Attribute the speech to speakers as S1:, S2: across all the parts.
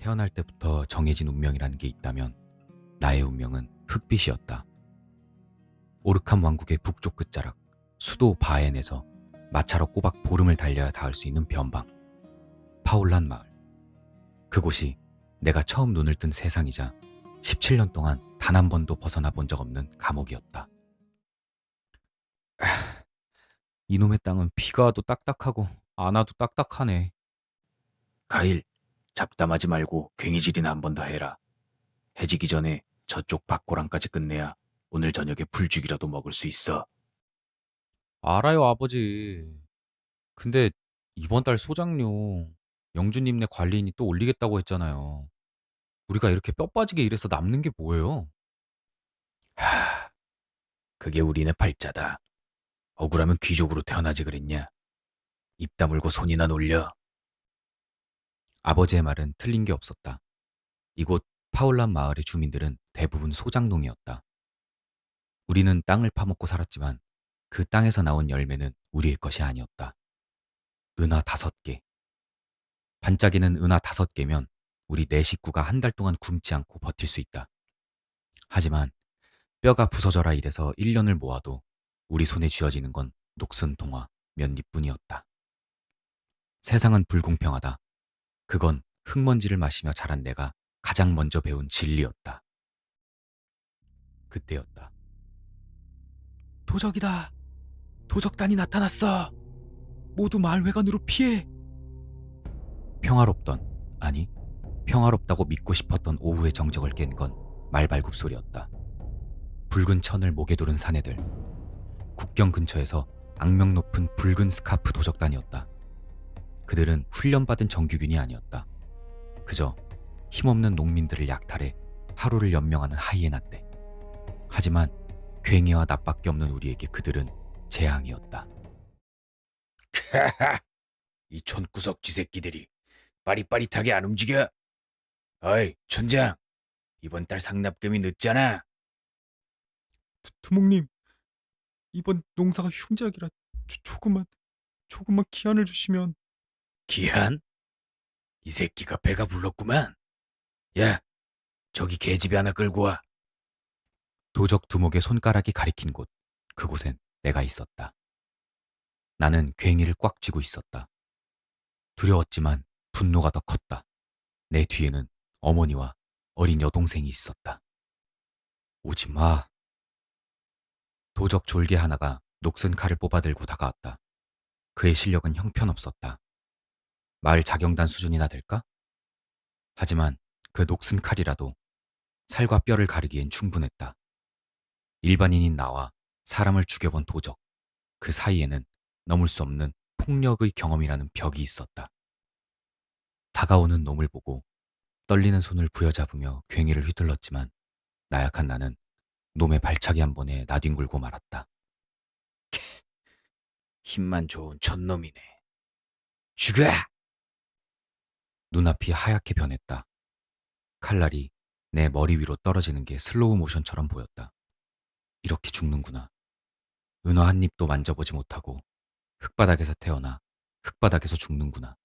S1: 태어날 때부터 정해진 운명이라는 게 있다면 나의 운명은 흑빛이었다. 오르캄 왕국의 북쪽 끝자락 수도 바엔에서 마차로 꼬박 보름을 달려야 닿을 수 있는 변방 파올란 마을. 그곳이 내가 처음 눈을 뜬 세상이자 17년 동안 단 한 번도 벗어나 본 적 없는 감옥이었다. 이놈의 땅은 비가 와도 딱딱하고 안 와도 딱딱하네.
S2: 가일, 잡담하지 말고 괭이질이나 한 번 더 해라. 해지기 전에 저쪽 밭고랑까지 끝내야 오늘 저녁에 불죽이라도 먹을 수 있어.
S1: 알아요, 아버지. 근데 이번 달 소장료 영주님네 관리인이 또 올리겠다고 했잖아요. 우리가 이렇게 뼈 빠지게 일해서 남는 게 뭐예요?
S2: 하, 그게 우리네 팔자다. 억울하면 귀족으로 태어나지 그랬냐? 입 다물고 손이나 놀려.
S1: 아버지의 말은 틀린 게 없었다. 이곳 파올란 마을의 주민들은 대부분 소장농이었다. 우리는 땅을 파먹고 살았지만 그 땅에서 나온 열매는 우리의 것이 아니었다. 은화 5개. 반짝이는 은화 5개면 우리 네 식구가 한 달 동안 굶지 않고 버틸 수 있다. 하지만 뼈가 부서져라 이래서 1년을 모아도 우리 손에 쥐어지는 건 녹슨 동화 몇 입뿐이었다. 세상은 불공평하다. 그건 흙먼지를 마시며 자란 내가 가장 먼저 배운 진리였다. 그때였다. 도적이다. 도적단이 나타났어. 모두 마을회관으로 피해. 평화롭던, 아니, 평화롭다고 믿고 싶었던 오후의 정적을 깬 건 말발굽 소리였다. 붉은 천을 목에 두른 사내들. 국경 근처에서 악명 높은 붉은 스카프 도적단이었다. 그들은 훈련받은 정규군이 아니었다. 그저 힘없는 농민들을 약탈해 하루를 연명하는 하이에나 떼. 하지만 괭이와 낫밖에 없는 우리에게 그들은 재앙이었다.
S2: 이 촌구석 쥐새끼들이 빠릿빠릿하게 안 움직여. 어이, 촌장. 이번 달 상납금이 늦잖아.
S3: 두목님, 이번 농사가 흉작이라 조금만 기한을 주시면.
S2: 기한? 이 새끼가 배가 불렀구만. 야, 저기 계집애 하나 끌고 와.
S1: 도적 두목의 손가락이 가리킨 곳, 그곳엔 내가 있었다. 나는 괭이를 꽉 쥐고 있었다. 두려웠지만 분노가 더 컸다. 내 뒤에는 어머니와 어린 여동생이 있었다. 오지 마. 도적 졸개 하나가 녹슨 칼을 뽑아들고 다가왔다. 그의 실력은 형편없었다. 마을 자경단 수준이나 될까? 하지만 그 녹슨 칼이라도 살과 뼈를 가르기엔 충분했다. 일반인인 나와 사람을 죽여본 도적, 그 사이에는 넘을 수 없는 폭력의 경험이라는 벽이 있었다. 다가오는 놈을 보고 떨리는 손을 부여잡으며 괭이를 휘둘렀지만 나약한 나는 놈의 발차기 한 번에 나뒹굴고 말았다.
S2: 힘만 좋은 촌놈이네. 죽어!
S1: 눈앞이 하얗게 변했다. 칼날이 내 머리 위로 떨어지는 게 슬로우 모션처럼 보였다. 이렇게 죽는구나. 은화 한 입도 만져보지 못하고 흙바닥에서 태어나 흙바닥에서 죽는구나.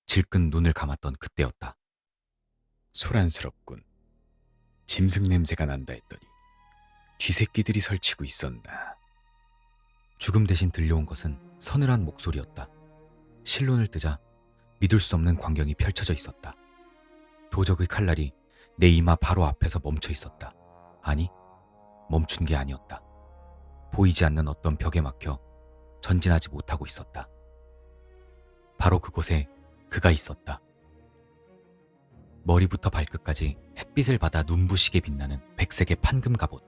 S1: 질끈 눈을 감았던 그때였다.
S2: 소란스럽군. 짐승 냄새가 난다 했더니 쥐새끼들이 설치고 있었나.
S1: 죽음 대신 들려온 것은 서늘한 목소리였다. 실눈을 뜨자 믿을 수 없는 광경이 펼쳐져 있었다. 도적의 칼날이 내 이마 바로 앞에서 멈춰 있었다. 아니, 멈춘 게 아니었다. 보이지 않는 어떤 벽에 막혀 전진하지 못하고 있었다. 바로 그곳에 그가 있었다. 머리부터 발끝까지 햇빛을 받아 눈부시게 빛나는 백색의 판금 갑옷,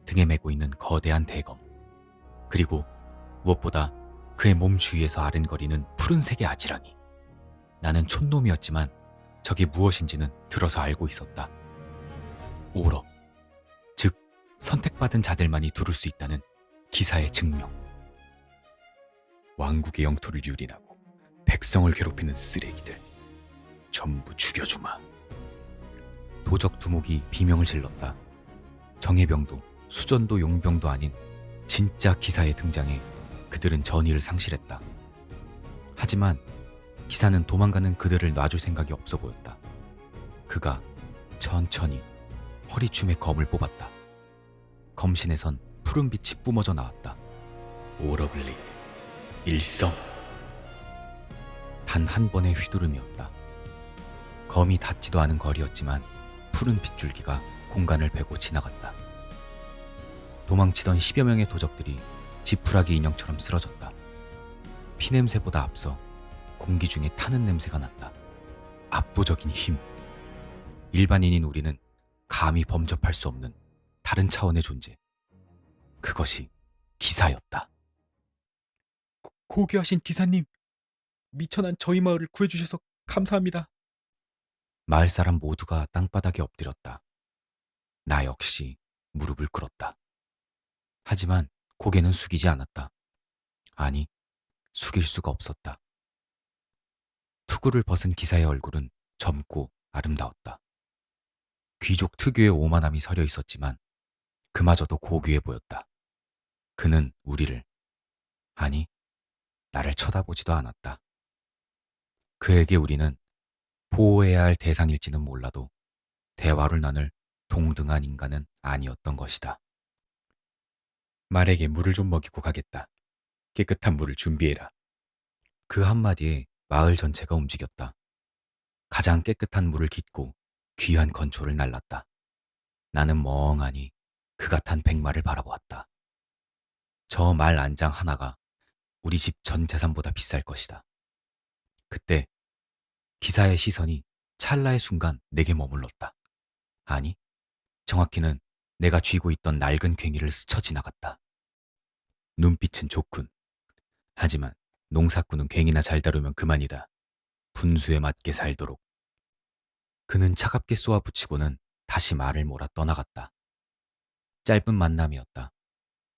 S1: 등에 메고 있는 거대한 대검, 그리고 무엇보다 그의 몸 주위에서 아른거리는 푸른색의 아지랑이. 나는 촌놈이었지만 저게 무엇인지는 들어서 알고 있었다. 오러, 즉 선택받은 자들만이 두를 수 있다는 기사의 증명.
S2: 왕국의 영토를 유린하고 백성을 괴롭히는 쓰레기들. 전부 죽여주마.
S1: 도적 두목이 비명을 질렀다. 정예병도 수전도 용병도 아닌 진짜 기사의 등장에 그들은 전의를 상실했다. 하지만 기사는 도망가는 그들을 놔줄 생각이 없어 보였다. 그가 천천히 허리춤에 검을 뽑았다. 검신에선 푸른 빛이 뿜어져 나왔다.
S2: 오러블레이드 일성.
S1: 단 한 번의 휘두름이었다. 검이 닿지도 않은 거리였지만 푸른 빗줄기가 공간을 베고 지나갔다. 도망치던 10여 명의 도적들이 지푸라기 인형처럼 쓰러졌다. 피냄새보다 앞서 공기 중에 타는 냄새가 났다. 압도적인 힘. 일반인인 우리는 감히 범접할 수 없는 다른 차원의 존재. 그것이 기사였다.
S3: 고귀하신 기사님, 미천한 저희 마을을 구해주셔서 감사합니다.
S1: 마을 사람 모두가 땅바닥에 엎드렸다. 나 역시 무릎을 꿇었다. 하지만 고개는 숙이지 않았다. 아니, 숙일 수가 없었다. 투구를 벗은 기사의 얼굴은 젊고 아름다웠다. 귀족 특유의 오만함이 서려 있었지만 그마저도 고귀해 보였다. 그는 우리를, 아니, 나를 쳐다보지도 않았다. 그에게 우리는 보호해야 할 대상일지는 몰라도 대화를 나눌 동등한 인간은 아니었던 것이다. 말에게 물을 좀 먹이고 가겠다. 깨끗한 물을 준비해라. 그 한마디에 마을 전체가 움직였다. 가장 깨끗한 물을 깃고 귀한 건초를 날랐다. 나는 멍하니 그가 탄 백마를 바라보았다. 저 말 안장 하나가 우리 집 전 재산보다 비쌀 것이다. 그때 기사의 시선이 찰나의 순간 내게 머물렀다. 아니, 정확히는 내가 쥐고 있던 낡은 괭이를 스쳐 지나갔다. 눈빛은 좋군. 하지만 농사꾼은 괭이나 잘 다루면 그만이다. 분수에 맞게 살도록. 그는 차갑게 쏘아붙이고는 다시 말을 몰아 떠나갔다. 짧은 만남이었다.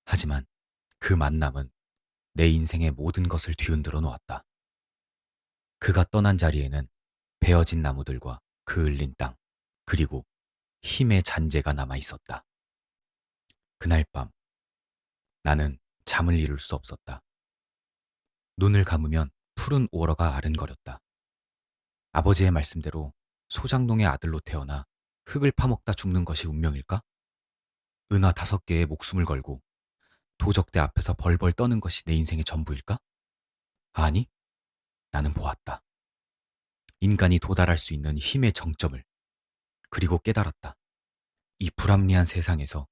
S1: 하지만 그 만남은 내 인생의 모든 것을 뒤흔들어 놓았다. 그가 떠난 자리에는 베어진 나무들과 그을린 땅, 그리고 힘의 잔재가 남아 있었다. 그날 밤, 나는 잠을 이룰 수 없었다. 눈을 감으면 푸른 오러가 아른거렸다. 아버지의 말씀대로 소장농의 아들로 태어나 흙을 파먹다 죽는 것이 운명일까? 은화 5개에 목숨을 걸고 도적대 앞에서 벌벌 떠는 것이 내 인생의 전부일까? 아니, 나는 보았다. 인간이 도달할 수 있는 힘의 정점을. 그리고 깨달았다. 이 불합리한 세상에서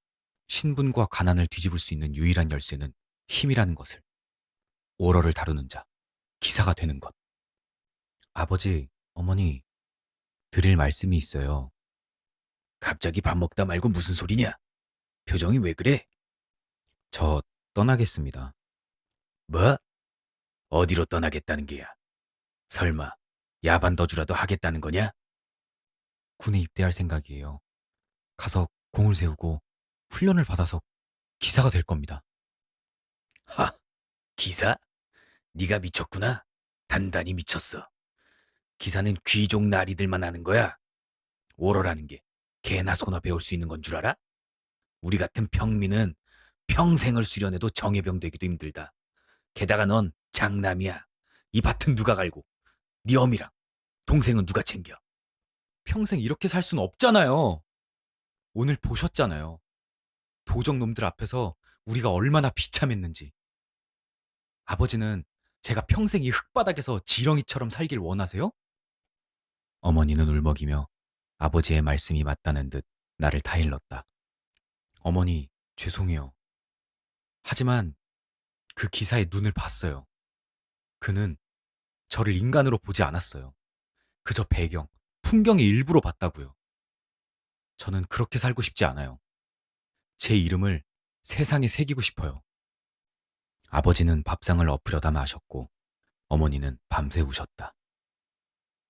S1: 신분과 가난을 뒤집을 수 있는 유일한 열쇠는 힘이라는 것을. 오러를 다루는 자, 기사가 되는 것. 아버지, 어머니, 드릴 말씀이 있어요.
S2: 갑자기 밥 먹다 말고 무슨 소리냐? 표정이 왜 그래?
S1: 저 떠나겠습니다.
S2: 뭐? 어디로 떠나겠다는 게야? 설마 야반더주라도 하겠다는 거냐?
S1: 군에 입대할 생각이에요. 가서 공을 세우고 훈련을 받아서 기사가 될 겁니다.
S2: 하, 기사? 네가 미쳤구나. 단단히 미쳤어. 기사는 귀족 나리들만 하는 거야. 오러라는 게 개나 소나 배울 수 있는 건 줄 알아? 우리 같은 평민은 평생을 수련해도 정예병 되기도 힘들다. 게다가 넌 장남이야. 이 밭은 누가 갈고 네 어미랑 동생은 누가 챙겨?
S1: 평생 이렇게 살 수는 없잖아요. 오늘 보셨잖아요. 도적놈들 앞에서 우리가 얼마나 비참했는지. 아버지는 제가 평생 이 흙바닥에서 지렁이처럼 살길 원하세요? 어머니는 울먹이며 아버지의 말씀이 맞다는 듯 나를 타일렀다. 어머니, 죄송해요. 하지만 그 기사의 눈을 봤어요. 그는 저를 인간으로 보지 않았어요. 그저 배경, 풍경의 일부로 봤다고요. 저는 그렇게 살고 싶지 않아요. 제 이름을 세상에 새기고 싶어요. 아버지는 밥상을 엎으려다 마셨고 어머니는 밤새 우셨다.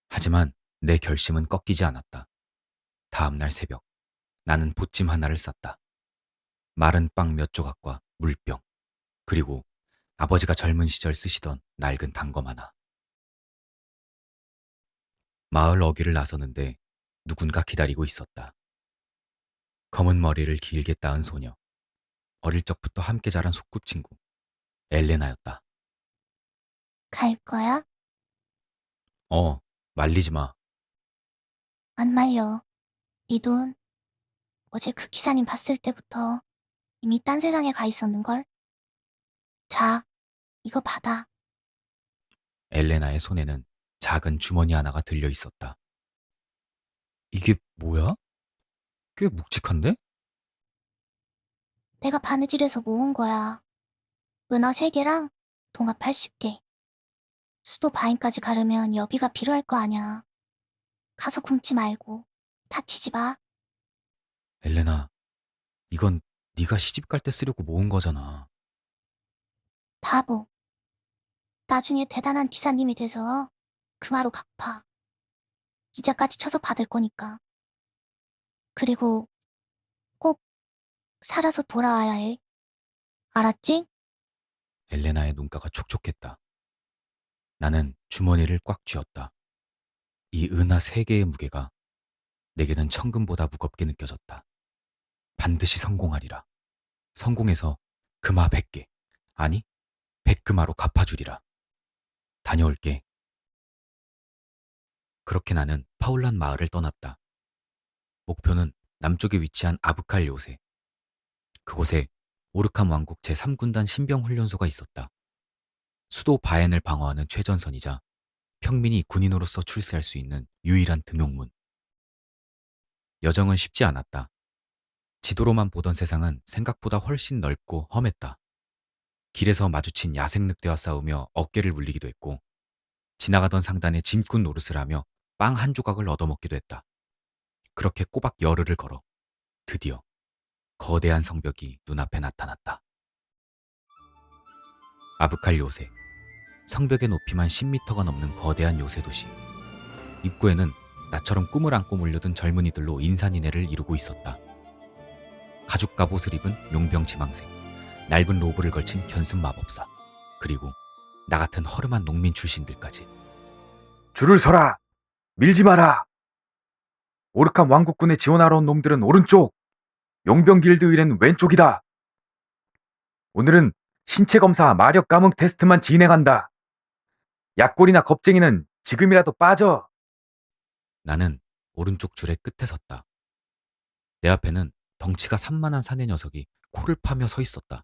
S1: 하지만 내 결심은 꺾이지 않았다. 다음날 새벽, 나는 보찜 하나를 쌌다. 마른 빵 몇 조각과 물병, 그리고 아버지가 젊은 시절 쓰시던 낡은 단검 하나. 마을 어귀를 나서는데 누군가 기다리고 있었다. 검은 머리를 길게 따은 소녀, 어릴 적부터 함께 자란 소꿉친구, 엘레나였다.
S4: 갈 거야?
S1: 말리지 마.
S4: 안 말려. 네 돈 어제 그 기사님 봤을 때부터 이미 딴 세상에 가 있었는걸? 자, 이거 받아.
S1: 엘레나의 손에는 작은 주머니 하나가 들려 있었다. 이게 뭐야? 꽤 묵직한데?
S4: 내가 바느질해서 모은 거야. 은하 3개랑 동화 80개. 수도 바인까지 가려면 여비가 필요할 거 아냐. 가서 굶지 말고 다치지 마.
S1: 엘레나, 이건 네가 시집 갈 때 쓰려고 모은 거잖아.
S4: 바보. 나중에 대단한 기사님이 돼서 금화로 갚아. 이자까지 쳐서 받을 거니까. 그리고 꼭 살아서 돌아와야 해. 알았지?
S1: 엘레나의 눈가가 촉촉했다. 나는 주머니를 꽉 쥐었다. 이 은하 3개의 무게가 내게는 천금보다 무겁게 느껴졌다. 반드시 성공하리라. 성공해서 금화 100개, 아니 100금화로 갚아주리라. 다녀올게. 그렇게 나는 파울란 마을을 떠났다. 목표는 남쪽에 위치한 아브칼 요새. 그곳에 오르캄 왕국 제3군단 신병훈련소가 있었다. 수도 바엔을 방어하는 최전선이자 평민이 군인으로서 출세할 수 있는 유일한 등용문. 여정은 쉽지 않았다. 지도로만 보던 세상은 생각보다 훨씬 넓고 험했다. 길에서 마주친 야생 늑대와 싸우며 어깨를 물리기도 했고, 지나가던 상단에 짐꾼 노릇을 하며 빵 한 조각을 얻어먹기도 했다. 그렇게 꼬박 열흘을 걸어 드디어 거대한 성벽이 눈앞에 나타났다. 아브칼 요새. 성벽의 높이만 10m가 넘는 거대한 요새 도시. 입구에는 나처럼 꿈을 안고 몰려든 젊은이들로 인산인해를 이루고 있었다. 가죽 갑옷을 입은 용병 지망생, 낡은 로브를 걸친 견습 마법사, 그리고 나 같은 허름한 농민 출신들까지.
S5: 줄을 서라! 밀지 마라! 오르캄 왕국군에 지원하러 온 놈들은 오른쪽! 용병 길드 의뢰는 왼쪽이다! 오늘은 신체 검사 마력 감응 테스트만 진행한다. 약골이나 겁쟁이는 지금이라도 빠져!
S1: 나는 오른쪽 줄의 끝에 섰다. 내 앞에는 덩치가 산만한 사내 녀석이 코를 파며 서 있었다.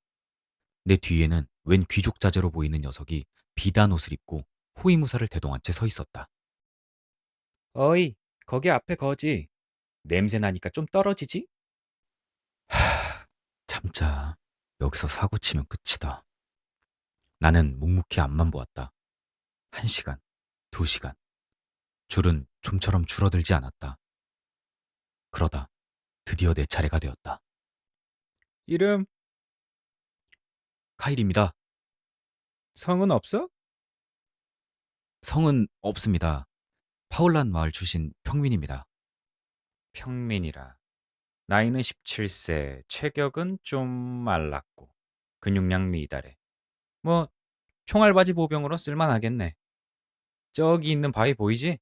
S1: 내 뒤에는 웬 귀족 자재로 보이는 녀석이 비단 옷을 입고 호위무사를 대동한 채 서 있었다.
S2: 어이, 거기 앞에 거지. 냄새 나니까 좀 떨어지지?
S1: 참자. 여기서 사고 치면 끝이다. 나는 묵묵히 앞만 보았다. 1시간, 2시간. 줄은 좀처럼 줄어들지 않았다. 그러다 드디어 내 차례가 되었다.
S3: 이름,
S1: 카일입니다.
S3: 성은 없어?
S1: 성은 없습니다. 파울란 마을 출신 평민입니다. 평민이라. 나이는 17세, 체격은 좀 말랐고, 근육량 미달해. 뭐, 총알바지 보병으로 쓸만하겠네. 저기 있는 바위 보이지?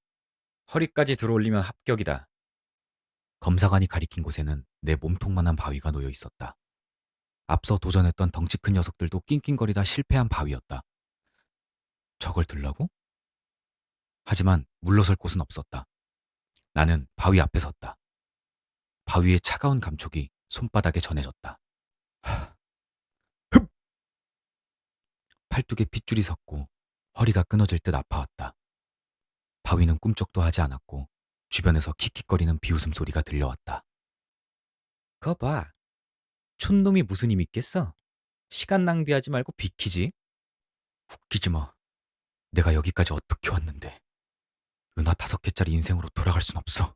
S1: 허리까지 들어올리면 합격이다. 검사관이 가리킨 곳에는 내 몸통만한 바위가 놓여 있었다. 앞서 도전했던 덩치 큰 녀석들도 낑낑거리다 실패한 바위였다. 저걸 들라고? 하지만 물러설 곳은 없었다. 나는 바위 앞에 섰다. 바위의 차가운 감촉이 손바닥에 전해졌다. 흡! 팔뚝에 핏줄이 섰고 허리가 끊어질 듯 아파왔다. 바위는 꿈쩍도 하지 않았고 주변에서 킥킥거리는 비웃음 소리가 들려왔다.
S2: 거 봐. 촌놈이 무슨 힘 있겠어? 시간 낭비하지 말고 비키지.
S1: 웃기지 마. 내가 여기까지 어떻게 왔는데. 은하 5개짜리 인생으로 돌아갈 순 없어.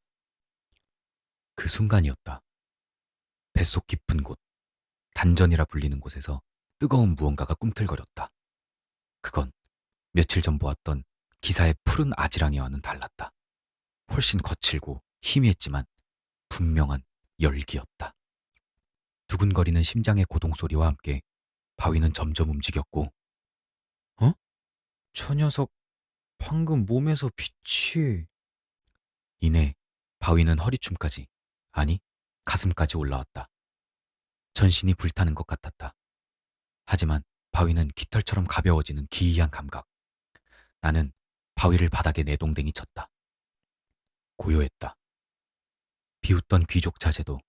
S1: 그 순간이었다. 뱃속 깊은 곳, 단전이라 불리는 곳에서 뜨거운 무언가가 꿈틀거렸다. 그건 며칠 전 보았던 기사의 푸른 아지랑이와는 달랐다. 훨씬 거칠고 희미했지만 분명한 열기였다. 두근거리는 심장의 고동소리와 함께 바위는 점점 움직였고,
S2: 저 녀석 방금 몸에서 빛이...
S1: 이내 바위는 허리춤까지, 아니 가슴까지 올라왔다. 전신이 불타는 것 같았다. 하지만 바위는 깃털처럼 가벼워지는 기이한 감각. 나는 바위를 바닥에 내동댕이 쳤다. 고요했다. 비웃던 귀족 자제도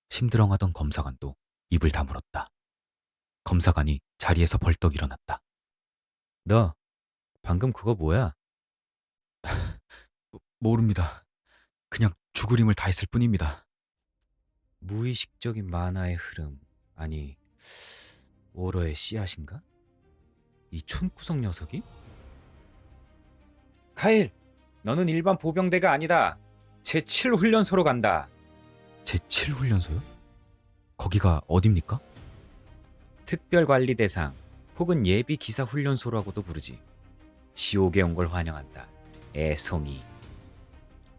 S1: 심드렁하던 검사관도 입을 다물었다. 검사관이 자리에서 벌떡 일어났다. 너 방금 그거 뭐야? 모릅니다. 그냥 죽을 힘을 다했을 뿐입니다. 무의식적인 만화의 흐름, 아니 오러의 씨앗인가? 이 촌구석 녀석이? 카일, 너는 일반 보병대가 아니다. 제7훈련소로 간다. 제7훈련소요? 거기가 어딥니까? 특별관리대상 혹은 예비기사훈련소라고도 부르지. 지옥에 온 걸 환영한다. 애송이.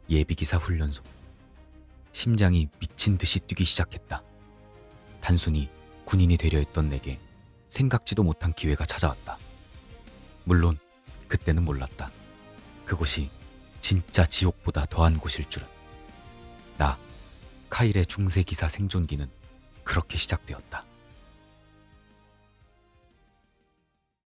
S1: 예비기사훈련소. 심장이 미친 듯이 뛰기 시작했다. 단순히 군인이 되려 했던 내게 생각지도 못한 기회가 찾아왔다. 물론 그때는 몰랐다. 그곳이 진짜 지옥보다 더한 곳일 줄은. 나 카일의 중세기사 생존기는 그렇게 시작되었다.